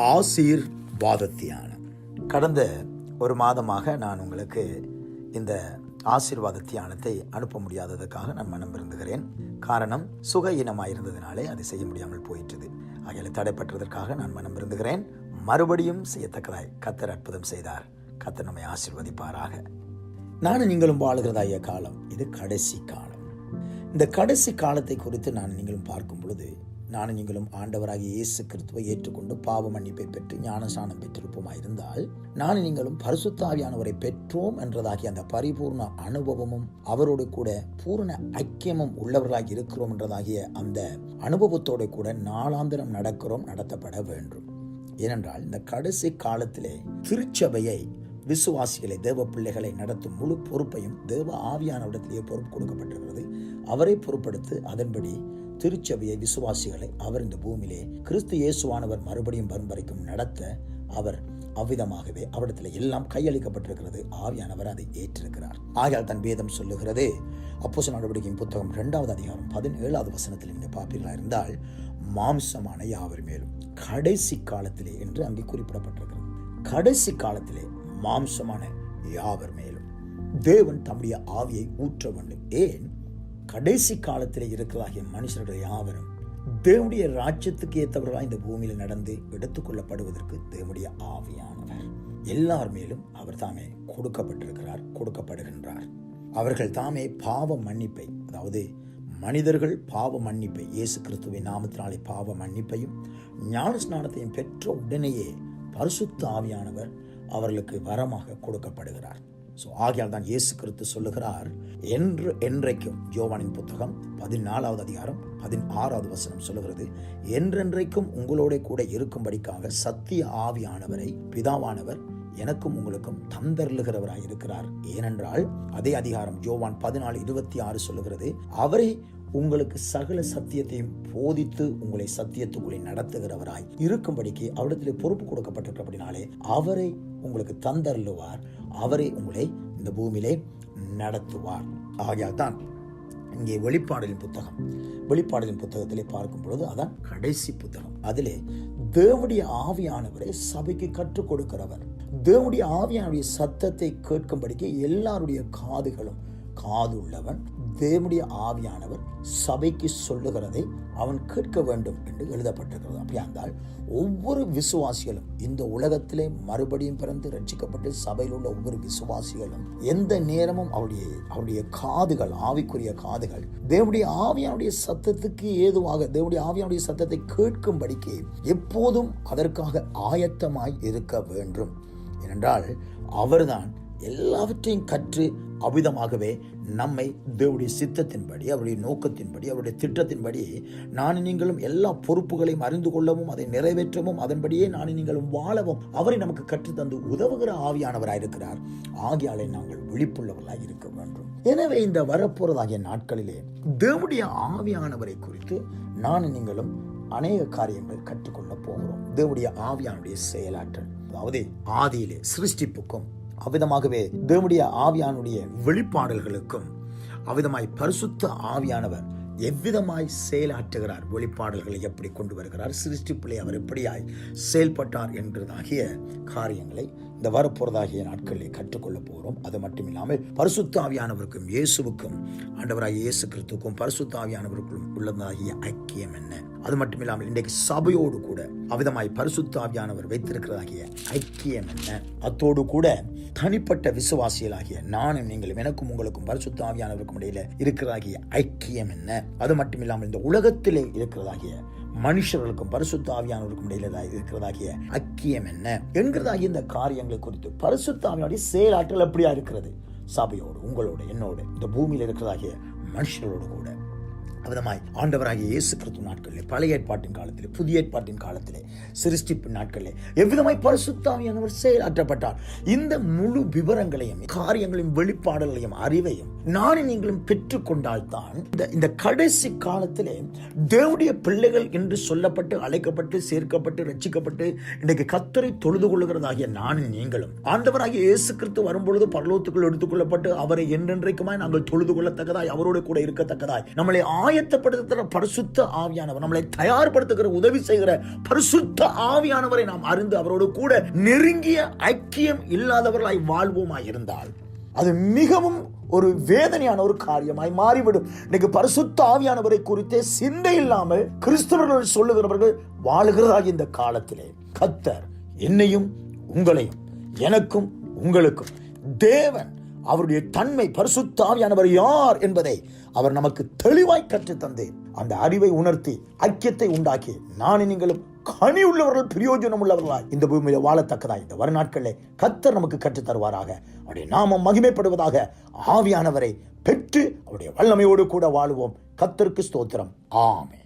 ஆசீர்வாத தியானம். கடந்த ஒரு மாதமாக நான் உங்களுக்கு இந்த ஆசீர்வாத தியானத்தை அனுப்ப முடியாததுக்காக நான் மனம் வருந்துகிறேன். காரணம், சுகஈனமாயிருந்ததினாலே அதை செய்ய முடியாமல் போயிட்டது. ஆகிய தடைப்பட்டதற்காக நான் மனம் வருந்துகிறேன். மறுபடியும் செய்யத்தக்கதாய் கர்த்தர் அற்புதம் செய்தார். கர்த்தர் நம்மை ஆசீர்வதிப்பாராக. நானும் நீங்களும் வாழுகிறதாய காலம் இது கடைசி காலம். இந்த கடைசி காலத்தை குறித்து நான் நீங்களும் பார்க்கும் பொழுது, நானும் நீங்களும் ஆண்டவராகிய இயேசு கிறிஸ்துவை ஏற்றுக்கொண்டு பாவ மன்னிப்பை பெற்று ஞானஸ்நானம் பெற்றிருப்போமாயிருந்தால், நானும் நீங்களும் பரிசுத்த ஆவியானவரை பெற்றோம் என்றதாகிய அந்த பரிபூர்ண அனுபவமும் அவரோடு கூட பூரண ஐக்கியமும் உள்ளவர்களாக இருக்கிறோம் என்றதாகிய அந்த அனுபவத்தோடு கூட நாளாந்திரம் நடத்தப்பட வேண்டும். ஏனென்றால் இந்த கடைசி காலத்திலே திருச்சபையை, விசுவாசிகளை, தேவ பிள்ளைகளை நடத்தும் முழு பொறுப்பையும் தேவ ஆவியானவரிடத்திலேயே பொறுப்பு கொடுக்கப்பட்டிருக்கிறது. அவரை பொறுப்படுத்து அதன்படி திருச்சபையை, விசுவாசிகளை அவர் இந்த பூமியிலே கிறிஸ்து இயேசுவானவர் மறுபடியும் வரும் வரைக்கும் நடத்த அவர் அவ்விதமாகவே அவரிடத்தில் எல்லாம் கையளிக்கப்பட்டிருக்கிறது. ஆவியானவர் அதை ஏற்றிருக்கிறார். ஆகையால் தன் வேதம் சொல்லுகிறது, அப்போஸ்தலர் நடவடிக்கையின் புத்தகம் 2வது அதிகாரம் 17வது வசனத்தில் நீங்க பார்ப்பீர்களா இருந்தால், மாம்சமான யாவர் மேலும் கடைசி காலத்திலே என்று அங்கே குறிப்பிடப்பட்டிருக்கிறது. கடைசி காலத்திலே மாம்சமான யாவர் மேலும் தேவன் தம்முடைய ஆவியை ஊற்ற வேண்டும். ஏன்? கடைசி காலத்திலே இருக்கிறாகிய மனுஷர்கள் யாவரும் தேவனுடைய ராஜ்யத்துக்கு ஏற்றவர்களாக இந்த பூமியில் நடந்து எடுத்துக்கொள்ளப்படுவதற்கு தேவனுடைய ஆவியானவர் எல்லார் மேலும் அவர் தாமே கொடுக்கப்படுகின்றார். அவர்கள் தாமே பாவ மன்னிப்பை, அதாவது மனிதர்கள் பாவ மன்னிப்பை, இயேசு கிறிஸ்துவின் நாமத்தினாலே பாவ மன்னிப்பையும் ஞானஸ்நானத்தையும் பெற்ற உடனேயே பரிசுத்த ஆவியானவர் அவர்களுக்கு வரமாக கொடுக்கப்படுகிறார். ஆகையால் தான் இயேசு கிறிஸ்து சொல்லுகிறார், என்றைக்கும், யோவானின் புத்தகம் 14வது அதிகாரம் 16வது வசனம் சொல்லுகிறது, என்றென்றைக்கும் உங்களோட கூட இருக்கும்படிக்காக சத்திய ஆவியானவரை பிதாவானவர் எனக்கும் உங்களுக்கும் தந்தருளுகிறவராய் இருக்கிறார். ஏனென்றால் அதே அதிகாரம் யோவான் 14:26 சொல்லுகிறது, அவரை உங்களுக்கு சகல சத்தியத்தையும் போதித்து உங்களை சத்தியத்துக்குள்ளே நடத்துகிறவராய் இருக்கும்படிக்கு அவரிடத்திலே பொறுப்பு கொடுக்கப்பட்டிருக்கிறபடினாலே அவரை உங்களுக்கு தந்தருளுவார். அவரை உங்களை இந்த பூமியிலே நடத்துவார். ஆகையால் தான் இங்கே வெளிப்பாடலின் புத்தகத்திலே பார்க்கும் பொழுது அதான் கடைசி புத்தகம். அதிலே தேவனுடைய ஆவியானவரை சபைக்கு கற்றுக் கொடுக்கிறவர். தேவனுடைய ஆவியானுடைய சத்தத்தை கேட்கும்படிக்கு எல்லாருடைய காதுகளும் காது உள்ளவன் தேவனுடைய ஆவியானவர் சபைக்கு சொல்லுகிறதை அவன் கேட்க வேண்டும் என்று எழுதப்பட்டிருக்கிறது. அப்படியானால் ஒவ்வொரு விசுவாசிகளும், இந்த உலகத்திலே மறுபடியும் பிறந்து ரட்சிக்கப்பட்டு சபையில் உள்ள ஒவ்வொரு விசுவாசிகளும் எந்த நேரமும் அவருடைய காதுகள், ஆவிக்குரிய காதுகள் தேவனுடைய ஆவியானுடைய சத்தத்துக்கு ஏதுவாக, தேவனுடைய ஆவியானுடைய சத்தத்தை கேட்கும்படிக்கு எப்போதும் அதற்காக ஆயத்தமாய் இருக்க வேண்டும். ஏனென்றால் அவர்தான் எல்லாவற்றையும் கற்று அவ்விதமாகவே நம்மை தேவனுடைய சித்தத்தின்படி, அவருடைய நோக்கத்தின்படி, அவருடைய திட்டத்தின்படி நானும் நீங்களும் எல்லா பொறுப்புகளையும் அறிந்து கொள்ளவும், அதை நிறைவேற்றவும், அதன்படியே நானும் நீங்களும் வாழவும் அவரை நமக்கு கற்றுத்தந்து உதவுகிற ஆவியானவராயிருக்கிறார். ஆகியாலே நாங்கள் விழிப்புள்ளவர்களாக இருக்க வேண்டும். எனவே இந்த வரப்போறதாகிய நாட்களிலே தேவனுடைய ஆவியானவரை குறித்து நானும் நீங்களும் அநேக காரியங்கள் கற்றுக்கொள்ள போகிறோம். தேவனுடைய ஆவியானுடைய செயலாற்றல், அதாவது ஆதியிலே சிருஷ்டிப்புக்கும் அவ்விதமாகவே தேவனுடைய ஆவியானுடைய வெளிப்பாடல்களுக்கும் அவ்விதமாய் பரிசுத்த ஆவியானவர் எவ்விதமாய் செயலாற்றுகிறார், வெளிப்பாடல்களை எப்படி கொண்டு வருகிறார், சிருஷ்டிப்பிலே அவர் எப்படியாய் செயல்பட்டார் என்றதாகிய காரியங்களை இந்த வரப்போறதாகிய நாட்களில் கற்றுக்கொள்ள போகிறோம். அது மட்டும் இல்லாமல் பரிசுத்த ஆவியானவருக்கும் இயேசுவுக்கும், ஆண்டவராகிய இயேசு கிறிஸ்துவுக்கும் பரிசுத்த ஆவியானவருக்கும் உள்ளதாகிய ஐக்கியம் என்ன, அது மட்டும் இல்லாமல் இன்றைக்கு சபையோடு கூட அவ்விதமாய் பரிசுத்த ஆவியானவர் வைத்திருக்கிறதாகிய ஐக்கியம் என்ன, அத்தோடு கூட தனிப்பட்ட விசுவாசிகளாகிய நானும் நீங்களும், எனக்கும் உங்களுக்கும் பரிசுத்த ஆவியானவருக்கும் இடையில இருக்கிறதாகிய ஐக்கியம் என்ன, அது மட்டும் இல்லாமல் இந்த உலகத்திலே இருக்கிறதாகிய மனுஷர்களுக்கும் பரிசுத்த ஆவியானவருக்கும் இடையில இருக்கிறதாகிய ஐக்கியம் என்ன என்கிறதாகிய இந்த காரியங்களை குறித்து பரிசுத்த ஆவியானுடைய செயலாற்றல் எப்படியா இருக்கிறது சபையோடு, உங்களோடு, என்னோடு, இந்த பூமியில் இருக்கிறதாகிய மனுஷர்களோடு கூட அவ்விதமாய் ஆண்டவராகிய இயேசு கிறிஸ்து நாட்களிலே, பழைய ஏற்பாட்டின் காலத்திலே, புதிய ஏற்பாட்டின் காலத்திலே, சிருஷ்டிப்பு நாட்களிலே எவ்விதமாய் பரிசுத்த ஆவியானவர் செயலாற்றப்பட்டார், இந்த முழு விவரங்களையும், காரியங்களையும், வெளிப்பாடுகளையும், அறிவையும் நானும் நீங்களும் பெற்றுக்கொண்டால்தான் இந்த கடைசி காலத்திலே தேவனுடைய பிள்ளைகள் என்று சொல்லப்பட்டு, அழைக்கப்பட்டு, சேர்க்கப்பட்டு, ரட்சிக்கப்பட்டு இன்றைக்கு கர்த்தரை தொழுது கொள்ளுகிறதாகிய நானும் நீங்களும் ஆண்டவராகிய இயேசு கிறிஸ்து வரும்பொழுது பரலோகத்துக்குள் எடுத்துக்கொள்ளப்பட்டு அவரை என்றென்றைக்குமாய் நாங்கள் தொழுது கொள்ளத்தக்கதாய், அவரோடு கூட இருக்கத்தக்கதாய் நம்மளை ஆயத்தப்படுத்துகிற பரிசுத்த ஆவியானவர், நம்மளை தயார்படுத்துகிற உதவி செய்கிற பரிசுத்த ஆவியானவரை நாம் அறிந்து அவரோடு கூட நெருங்கிய ஐக்கியம் இல்லாதவர்களாய் வாழ்வோமாய் இருந்தால் அது மிகவும் ஒரு வேதனையான ஒரு காரியமாய் மாறிவிடும். இன்னைக்கு பரிசுத்த ஆவியானவரை குறித்தே சிந்தை இல்லாமல் கிறிஸ்தவர்கள் சொல்லுகிறவர்கள் வாழுகிறதாக இந்த காலத்திலே கர்த்தர் என்னையும் உங்களையும், எனக்கும் உங்களுக்கும், தேவன் அவருடைய தன்மை பரிசுத்த ஆவியானவர் யார் என்பதை அவர் நமக்கு தெளிவாய் கற்றுத்தந்து அந்த அறிவை உணர்த்தி ஐக்கியத்தை உண்டாக்கி நானும் நீங்களும் கனி உள்ளவர்கள், பிரயோஜனம் உள்ளவர்களாய் இந்த பூமியில வாழத்தக்கதா இந்த வருநாட்களில் கர்த்தர் நமக்கு கற்றுத் தருவாராக. அவருடைய நாமம் மகிமைப்படுவதாக. ஆவியானவரை பெற்று அவருடைய வல்லமையோடு கூட வாழுவோம். கர்த்தருக்கு ஸ்தோத்திரம். ஆமென்.